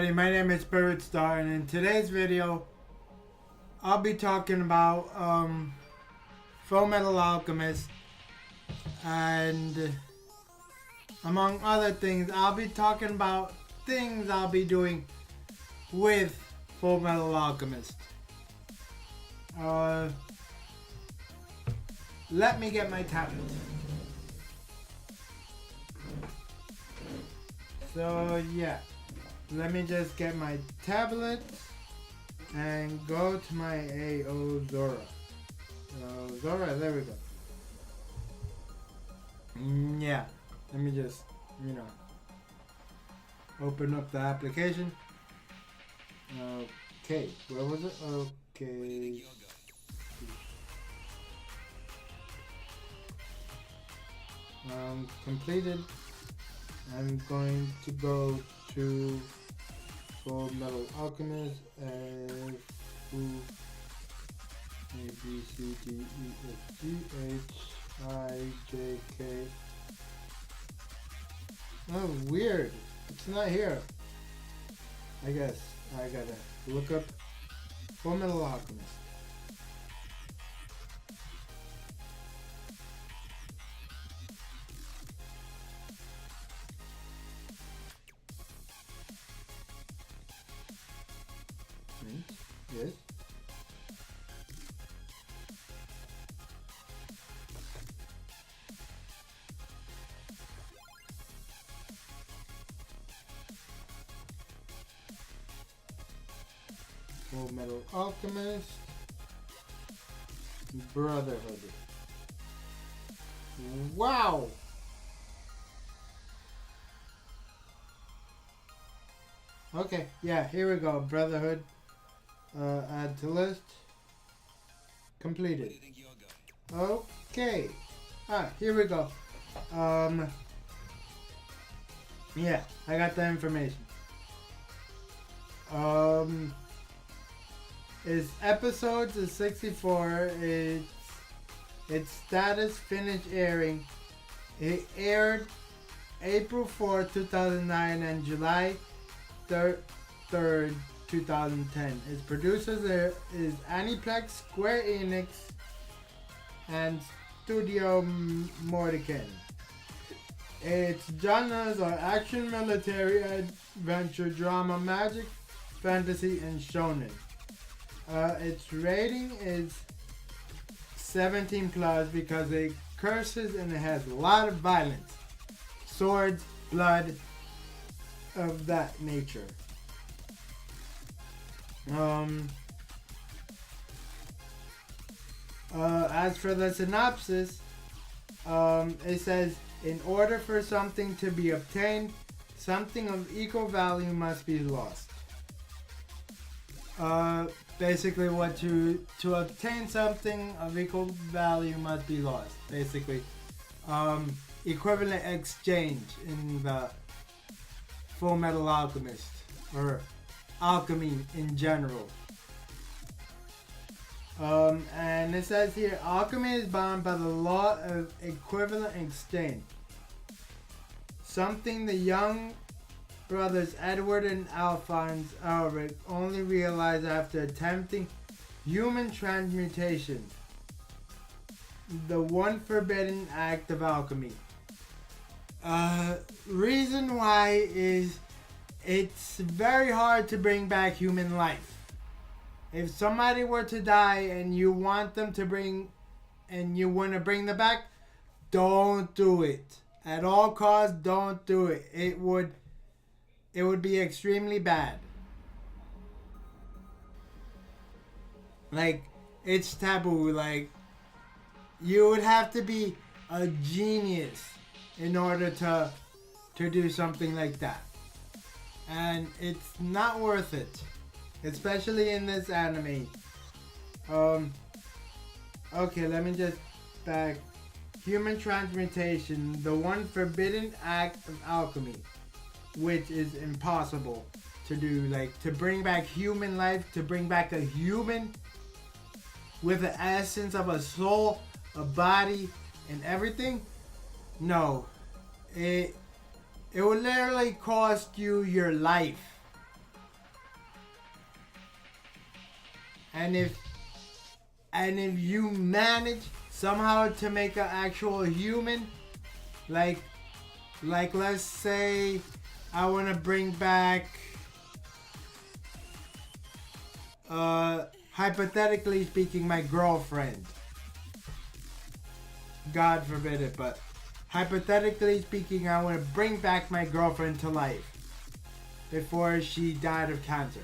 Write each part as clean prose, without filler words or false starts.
everybody, my name is Spirit Star, and in today's video I'll be talking about Fullmetal Alchemist, and among other things I'll be talking about things I'll be doing with Fullmetal Alchemist. Let me get my tablet. So yeah, let me just get my tablet and go to my AO Zora. Zora, there we go. Yeah, let me just, open up the application. Okay, where was it? Okay. Completed. I'm going to go to Fullmetal Alchemist and A B C D E F G H I J K. Oh, weird. It's not here. I guess I gotta look up Fullmetal Alchemist. Yes. Fullmetal Alchemist Brotherhood. Wow! Okay, yeah, here we go. Brotherhood. Add to list. Completed. Okay. Here we go. Yeah, I got the information. Its episodes is 64. Its status finished airing. It aired April 4th, 2009 and July 3rd, 2010. Its producers is Aniplex, Square Enix, and Studio Morikazu. Its genres are action, military, adventure, drama, magic, fantasy, and shonen. Its rating is 17 plus because it curses and it has a lot of violence, swords, blood, of that nature. As for the synopsis, it says, in order for something to be obtained, something of equal value must be lost. Basically what to obtain something of equal value must be lost. Basically, equivalent exchange in the Fullmetal Alchemist, or alchemy in general. And it says here, alchemy is bound by the law of equivalent exchange. Something the young brothers Edward and Alphonse Ulrich only realized after attempting human transmutation, the one forbidden act of alchemy. Reason why is it's very hard to bring back human life. If somebody were to die and you want them to bring, and you want to bring them back, don't do it. At all costs, don't do it. It would be extremely bad. Like, it's taboo. Like, you would have to be a genius in order to do something like that. And it's not worth it, especially in this anime. Okay, let me just back. Human transmutation, the one forbidden act of alchemy, which is impossible to do. Like, to bring back human life, to bring back a human with the essence of a soul, a body, and everything. No, it would literally cost you your life. and if you manage somehow to make an actual human, like let's say I want to bring back, hypothetically speaking, my girlfriend. God forbid it, but hypothetically speaking, I want to bring back my girlfriend to life before she died of cancer.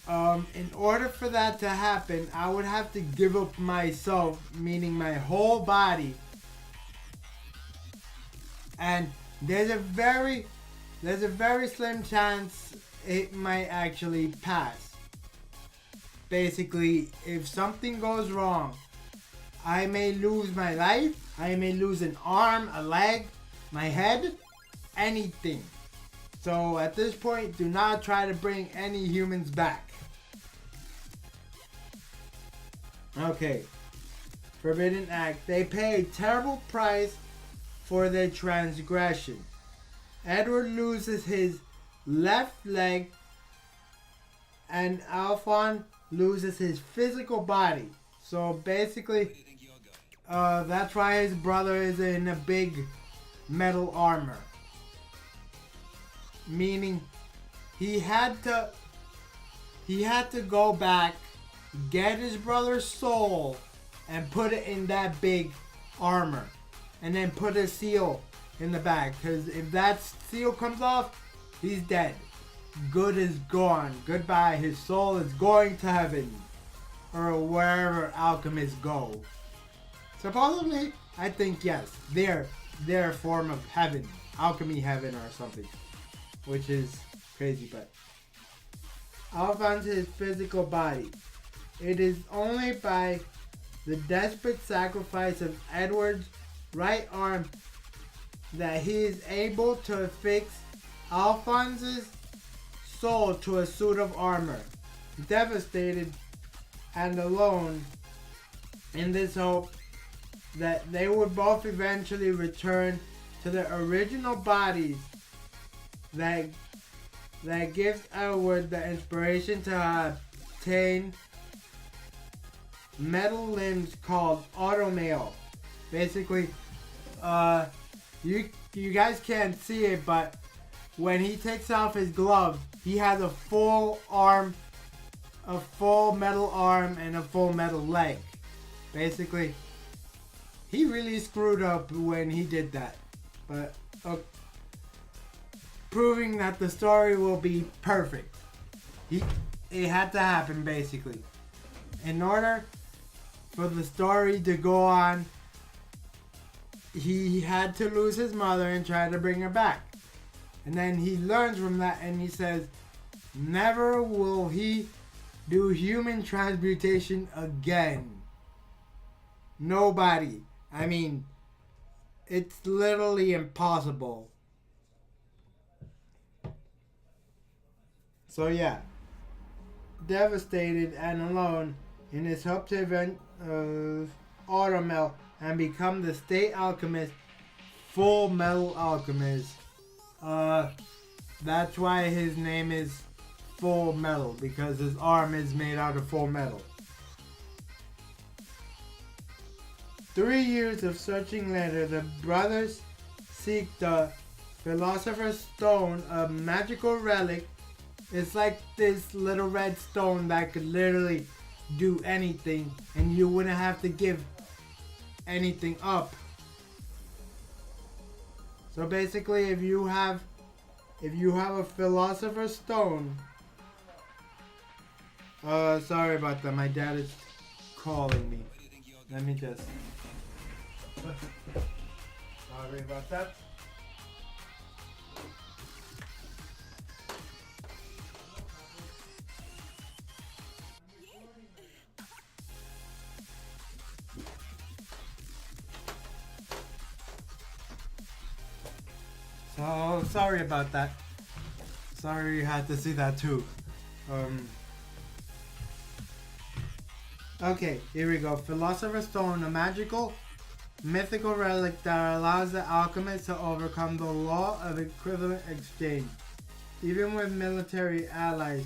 In order for that to happen, I would have to give up myself, meaning my whole body. And there's a very slim chance it might actually pass. Basically, if something goes wrong, I may lose my life, I may lose an arm, a leg, my head, anything. So at this point, do not try to bring any humans back. Okay, Forbidden Act. They pay a terrible price for their transgression. Edward loses his left leg and Alphonse loses his physical body. So basically, that's why his brother is in a big metal armor. Meaning, he had to go back, get his brother's soul, and put it in that big armor. And then put a seal in the back. Because if that seal comes off, he's dead. Good is gone. Goodbye. His soul is going to heaven. Or wherever alchemists go. Supposedly, I think yes. Their form of heaven. Alchemy heaven or something. Which is crazy, but Alphonse's physical body. It is only by the desperate sacrifice of Edward's right arm that he is able to affix Alphonse's soul to a suit of armor. Devastated and alone in this hope that they would both eventually return to their original bodies, that gives Edward the inspiration to obtain metal limbs called automail. Basically, you guys can't see it, but when he takes off his glove, he has a full arm, a full metal arm, and a full metal leg. Basically, he really screwed up when he did that. But proving that the story will be perfect. It had to happen, basically. In order for the story to go on, he had to lose his mother and try to bring her back. And then he learns from that and he says, never will he do human transmutation again. Nobody. I mean, it's literally impossible. So yeah, devastated and alone in his hope to invent Automel and become the state alchemist, Fullmetal Alchemist. That's why his name is Fullmetal, because his arm is made out of full metal. 3 years of searching later, the brothers seek the Philosopher's Stone, a magical relic. It's like this little red stone that could literally do anything and you wouldn't have to give anything up. So basically, if you have a Philosopher's Stone, sorry about that, my dad is calling me. Let me just, sorry about that. So sorry about that. Sorry you had to see that too. Okay, here we go. Philosopher's Stone, a magical, mythical relic that allows the alchemist to overcome the law of equivalent exchange. Even with military allies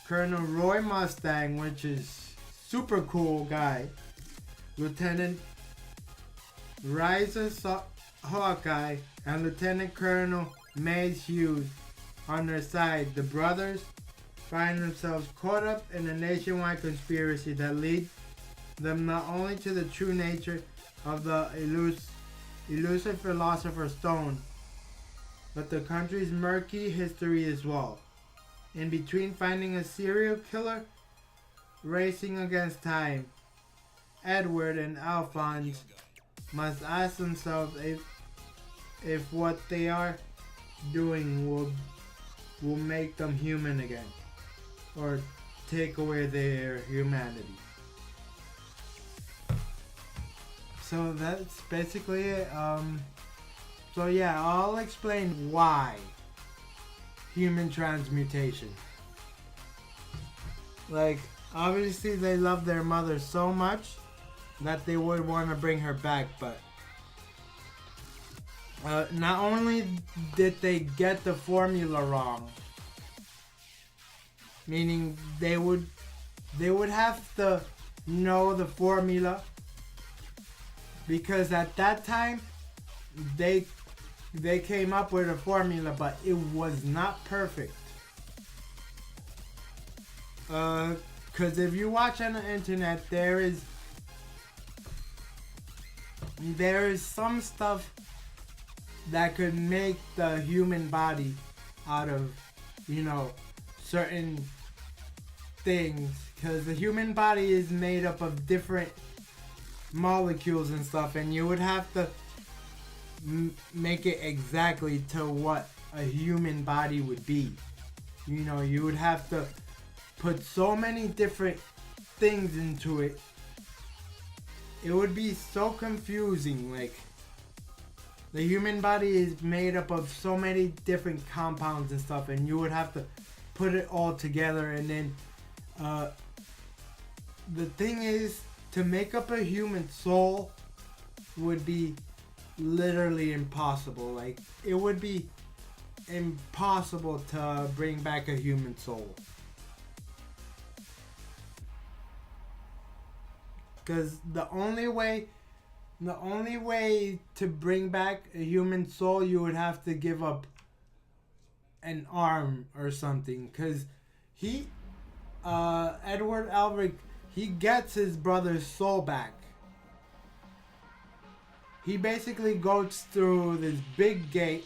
Colonel Roy Mustang, which is super cool guy, Lieutenant Ryza Hawkeye, and Lieutenant Colonel Maze Hughes on their side. The brothers find themselves caught up in a nationwide conspiracy that leads them not only to the true nature of the elusive Philosopher's Stone, but the country's murky history as well. In between finding a serial killer racing against time, Edward and Alphonse must ask themselves if what they are doing will make them human again, or take away their humanity. So that's basically it. So yeah, I'll explain why human transmutation. Like, obviously they love their mother so much that they would want to bring her back, but not only did they get the formula wrong, meaning they would have to know the formula, because at that time they came up with a formula, but it was not perfect. Because if you watch on the internet, there is some stuff that could make the human body out of, certain things. Because the human body is made up of different molecules and stuff, and you would have to make it exactly to what a human body would be. You would have to put so many different things into it. It would be so confusing. Like, the human body is made up of so many different compounds and stuff, and you would have to put it all together. And then the thing is, to make up a human soul would be literally impossible. Like, it would be impossible to bring back a human soul. Because the only way to bring back a human soul, you would have to give up an arm or something. Because Edward Elric, he gets his brother's soul back. He basically goes through this big gate.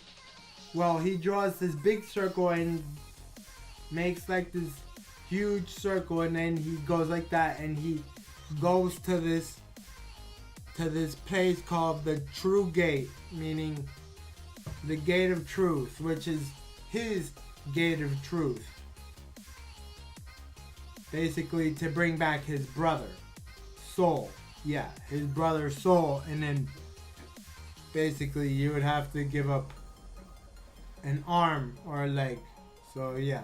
Well, he draws this big circle and makes like this huge circle, and then he goes like that, and he goes to this place called the True Gate, meaning the Gate of Truth, which is his Gate of Truth. Basically to bring back his brother soul. Yeah, his brother's soul. And then basically you would have to give up an arm or a leg. So yeah.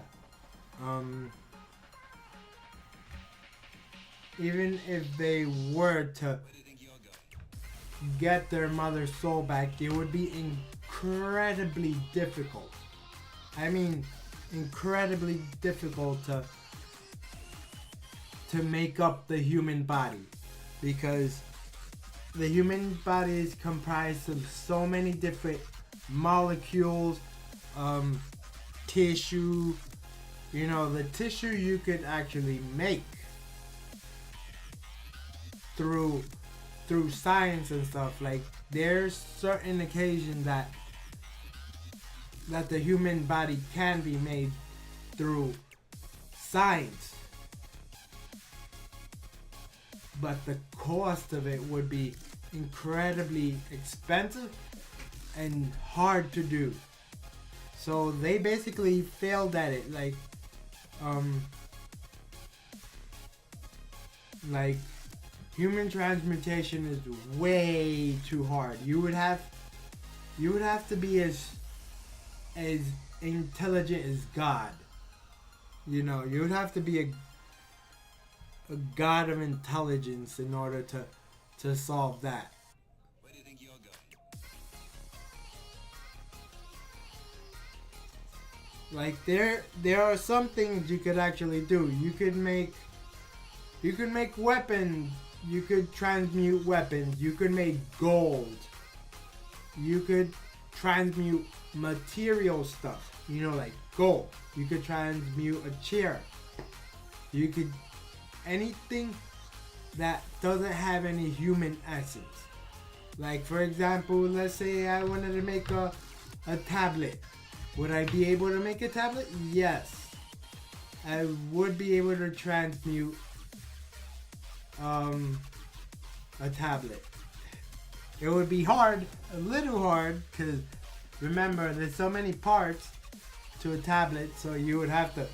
Even if they were to get their mother's soul back, it would be incredibly difficult. I mean, incredibly difficult to make up the human body, because the human body is comprised of so many different molecules, tissue. The tissue you could actually make through science and stuff. Like, there's certain occasions that the human body can be made through science, but the cost of it would be incredibly expensive and hard to do. So they basically failed at it. Like human transmutation is way too hard. You would have to be as intelligent as God. You would have to be a god of intelligence in order to solve that. Where do you think you're going? Like there are some things you could actually do. You could make weapons. You could transmute weapons. You could make gold. You could transmute material stuff. You know, like gold. You could transmute a chair. You could anything that doesn't have any human essence. Like for example, let's say I wanted to make a tablet. Would I be able to make a tablet? Yes. I would be able to transmute a tablet. It would be hard, a little hard, because remember there's so many parts to a tablet, so you would have to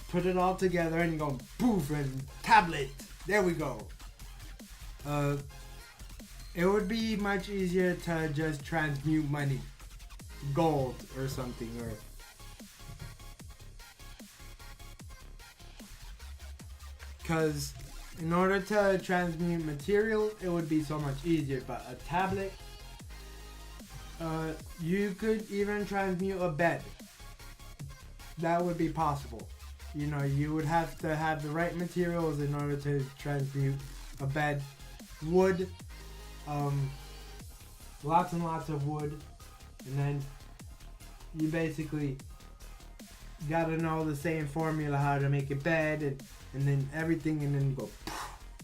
put it all together and go poof and tablet. There we go. It would be much easier to just transmute money, gold or something, or because in order to transmute material, it would be so much easier. But a tablet, you could even transmute a bed. That would be possible. You know, you would have to have the right materials in order to transmute a bed. Wood, lots and lots of wood, and then you basically gotta know the same formula how to make a bed, and then everything, and then go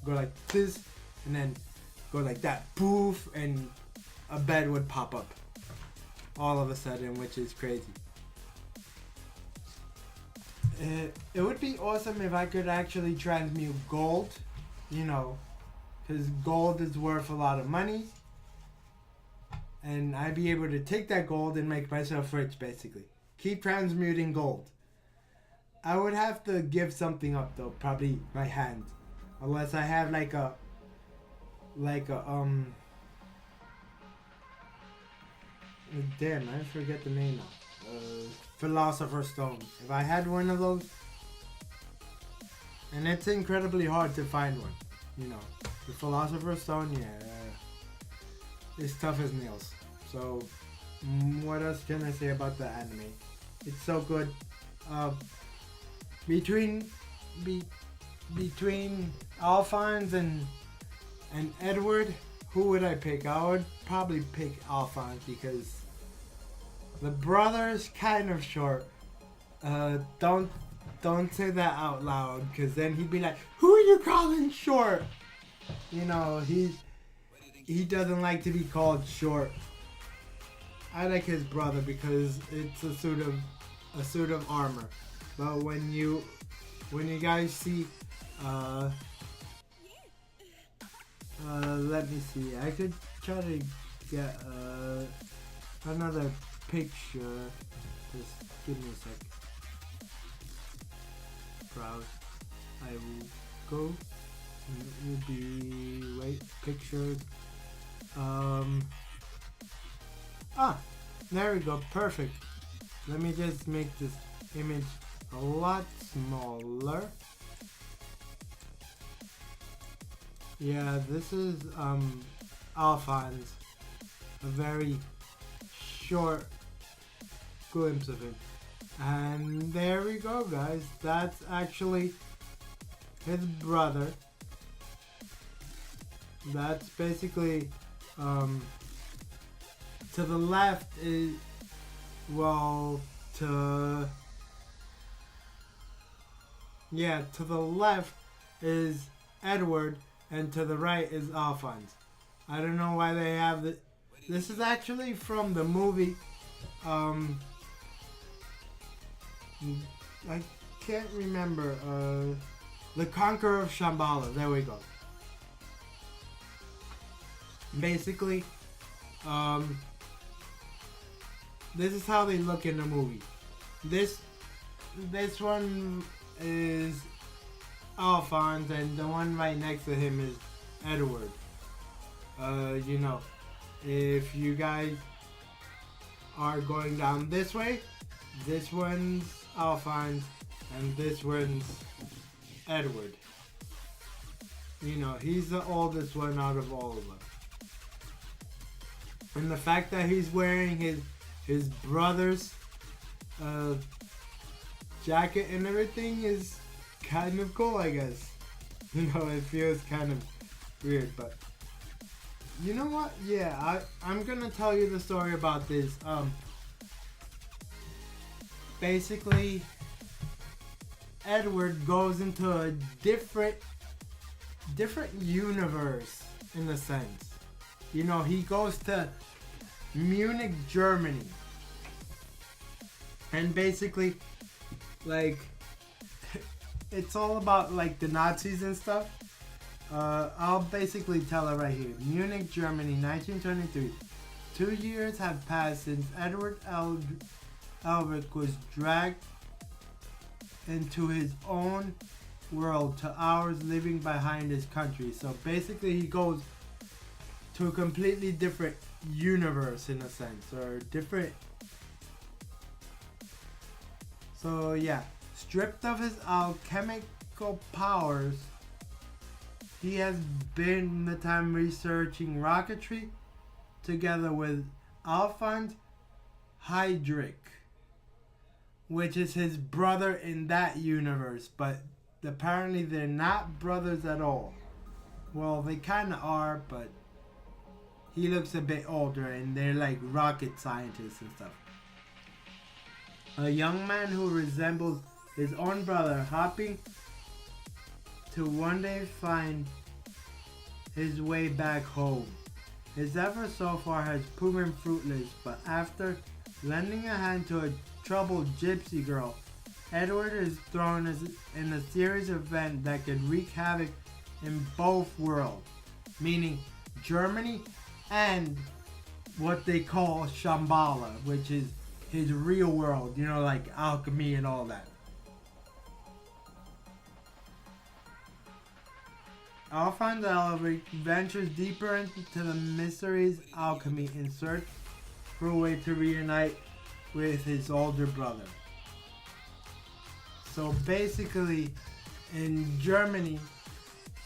like this, and then go like that, poof, and a bed would pop up all of a sudden, which is crazy. It would be awesome if I could actually transmute gold, you know, because gold is worth a lot of money, and I'd be able to take that gold and make myself rich, basically. Keep transmuting gold. I would have to give something up though, probably my hand, unless I have like a damn, I forget the name now. Philosopher's Stone. If I had one of those, and it's incredibly hard to find one, you know. The Philosopher's Stone, yeah, it's tough as nails. So, what else can I say about the anime? It's so good. Between Alphonse and Edward, who would I pick? I would probably pick Alphonse because the brother's kind of short. Don't say that out loud, because then he'd be like, "Who are you calling short?" You know, he doesn't like to be called short. I like his brother because it's a suit of armor. But when you guys see, let me see. I could try to get another picture. Just give me a sec. Browse. I will go. And it will be wait pictures. There we go. Perfect. Let me just make this image a lot smaller. Yeah, this is Alphonse. A very short glimpse of it. And there we go, guys. That's actually his brother. That's basically to the left is to the left is Edward, and to the right is Alphonse. I don't know why they have the. This is actually from the movie. I can't remember. The Conqueror of Shambhala. There we go. Basically, this is how they look in the movie. This one is Alphonse, and the one right next to him is Edward. You know, if you guys are going down this way, this one's Alphonse, and this one's Edward. You know, he's the oldest one out of all of them. And the fact that he's wearing his brother's jacket and everything is kind of cool, I guess. You know, it feels kind of weird, but you know what? Yeah, I'm gonna tell you the story about this. Basically, Edward goes into a different universe in a sense. You know, he goes to Munich, Germany, and basically, like, it's all about like the Nazis and stuff. I'll basically tell it right here. Munich, Germany, 1923. 2 years have passed since Edward Albert was dragged into his own world to ours, living behind his country. So basically he goes to a completely different universe in a sense, or different. So yeah, stripped of his alchemical powers, he has been the time researching rocketry together with Alphonse Heydrich, which is his brother in that universe, but apparently they're not brothers at all. Well, they kind of are, but he looks a bit older and they're like rocket scientists and stuff. A young man who resembles his own brother, hoping to one day find his way back home. His effort so far has proven fruitless, but after lending a hand to a troubled gypsy girl, Edward is thrown in a series of events that could wreak havoc in both worlds, meaning Germany and what they call Shambhala, which is his real world, you know, like alchemy and all that. Alphonse Heydrich ventures deeper into the mysteries of alchemy in search for a way to reunite with his older brother. So basically, in Germany,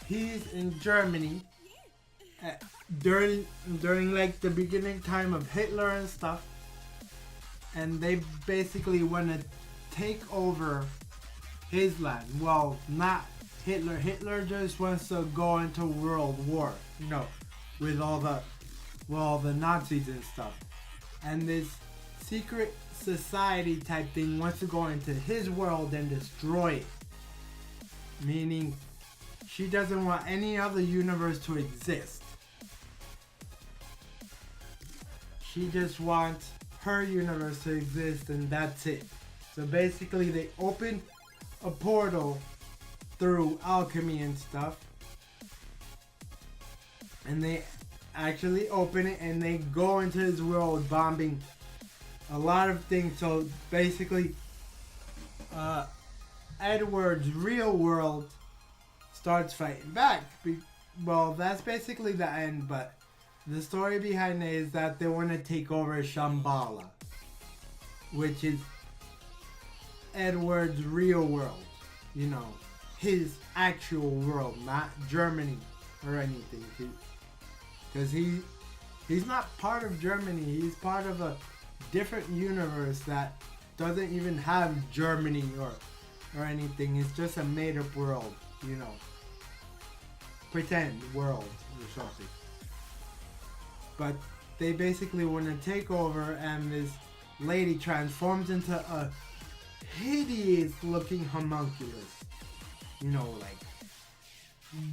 he's in Germany during like the beginning time of Hitler and stuff, and they basically want to take over his land. Well, not Hitler. Hitler just wants to go into World War, you know, with all the Nazis and stuff. And this secret society type thing wants to go into his world and destroy it. Meaning, she doesn't want any other universe to exist. She just wants her universe to exist, and that's it. So basically, they open a portal through alchemy and stuff, and they actually open it and they go into his world, bombing a lot of things. So basically, Edward's real world starts fighting back. Well, that's basically the end, but the story behind it is that they want to take over Shambhala, which is Edward's real world, you know, his actual world, not Germany or anything. Because he's not part of Germany. He's part of a different universe that doesn't even have Germany or anything. It's just a made-up world, you know, pretend world or something. But they basically want to take over, and this lady transforms into a hideous-looking homunculus. You know,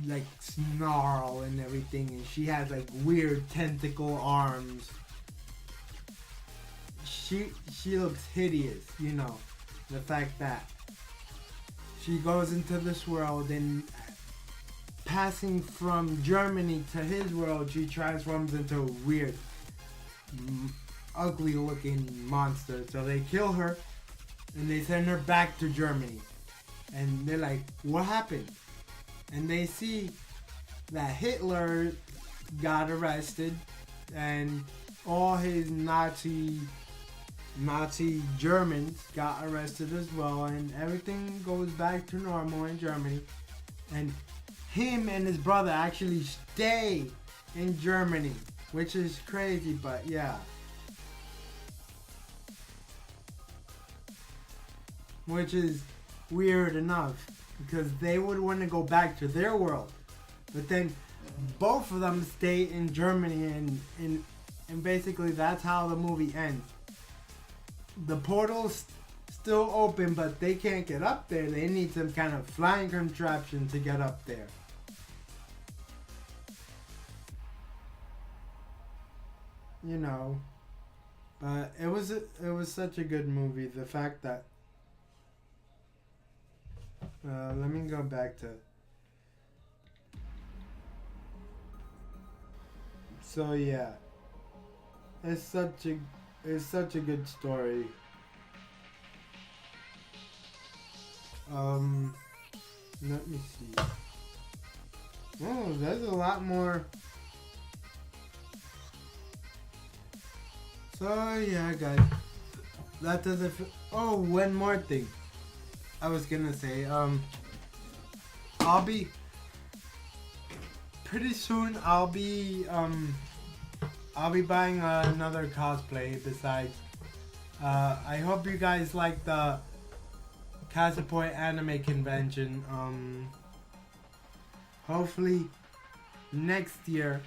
like snarl and everything, and she has like weird tentacle arms. She looks hideous, you know. The fact that she goes into this world, and passing from Germany to his world, she transforms into a weird, ugly looking monster. So they kill her and they send her back to Germany. And they're like, what happened? And they see that Hitler got arrested, and all his Nazi Germans got arrested as well, and everything goes back to normal in Germany. And him and his brother actually stay in Germany, which is crazy, but yeah. which is weird enough because they would want to go back to their world, but then both of them stay in Germany, and basically that's how the movie ends. The portal's still open, but they can't get up there. They need some kind of flying contraption to get up there. You know, but it was such a good movie. The fact that let me go back to. So yeah, it's such a good story. Let me see. Oh, there's a lot more. So yeah, guys, that does it. Oh, one more thing. I was gonna say, I'll be pretty soon. I'll be buying another cosplay besides. I hope you guys like the Kasapoi Anime Convention. Hopefully next year.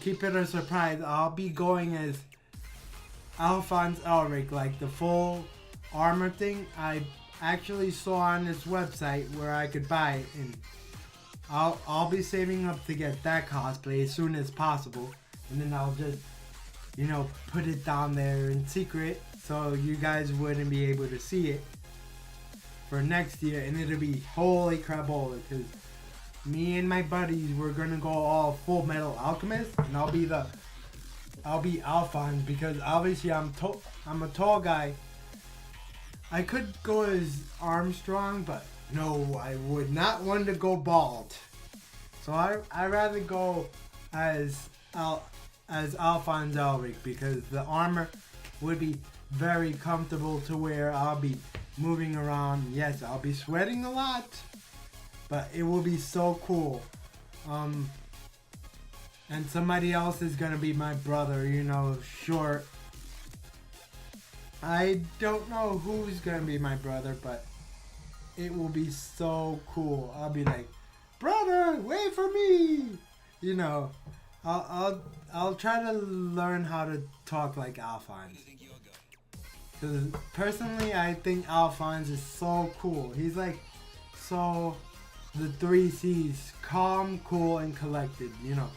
Keep it a surprise. I'll be going as Alphonse Elric, like the full armor thing. I actually saw on this website where I could buy it, and I'll be saving up to get that cosplay as soon as possible, and then I'll just, you know, put it down there in secret so you guys wouldn't be able to see it for next year, and it'll be holy crapola, because me and my buddies, we're gonna go all Fullmetal Alchemist, and I'll be Alphonse, because obviously I'm a tall guy. I could go as Armstrong, but no, I would not want to go bald. So I rather go as Alphonse Elric, because the armor would be very comfortable to wear. I'll be moving around. Yes, I'll be sweating a lot, but it will be so cool. And somebody else is gonna be my brother, you know, short. I don't know who's gonna be my brother, but it will be so cool. I'll be like, brother, wait for me. You know, I'll try to learn how to talk like Alphonse. Because personally, I think Alphonse is so cool. He's like so the 3 C's: calm, cool, and collected. You know,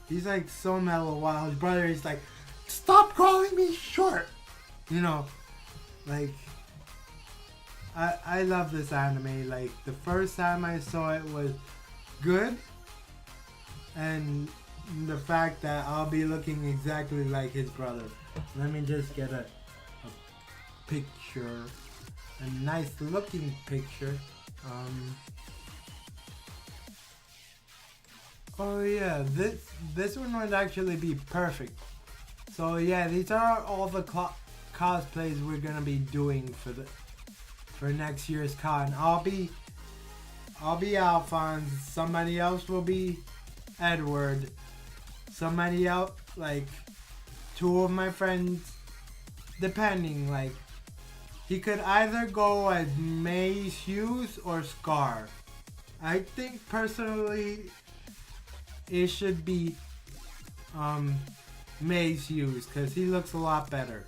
he's like so mellow. While his brother is like, stop calling me short. You know, like I love this anime. Like the first time I saw it was good, and the fact that I'll be looking exactly like his brother. Let me just get a picture, a nice looking picture. Oh yeah, this one would actually be perfect. So yeah, these are all the cosplays we're gonna be doing for next year's con. I'll be Alphonse. Somebody else will be Edward. Somebody else, like 2 of my friends, depending. Like he could either go as Maze Hughes or Scar. I think personally it should be Maze Hughes, because he looks a lot better.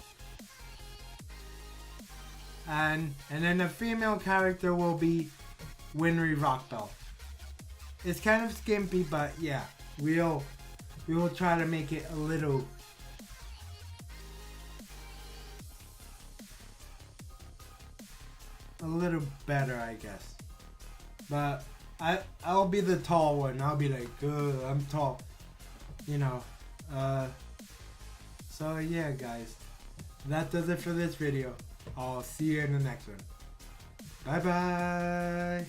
And then the female character will be Winry Rockbell. It's kind of skimpy, but yeah, we will try to make it a little better, I guess. But I'll be the tall one. I'll be like, I'm tall, you know. So yeah, guys, that does it for this video. I'll see you in the next one. Bye bye.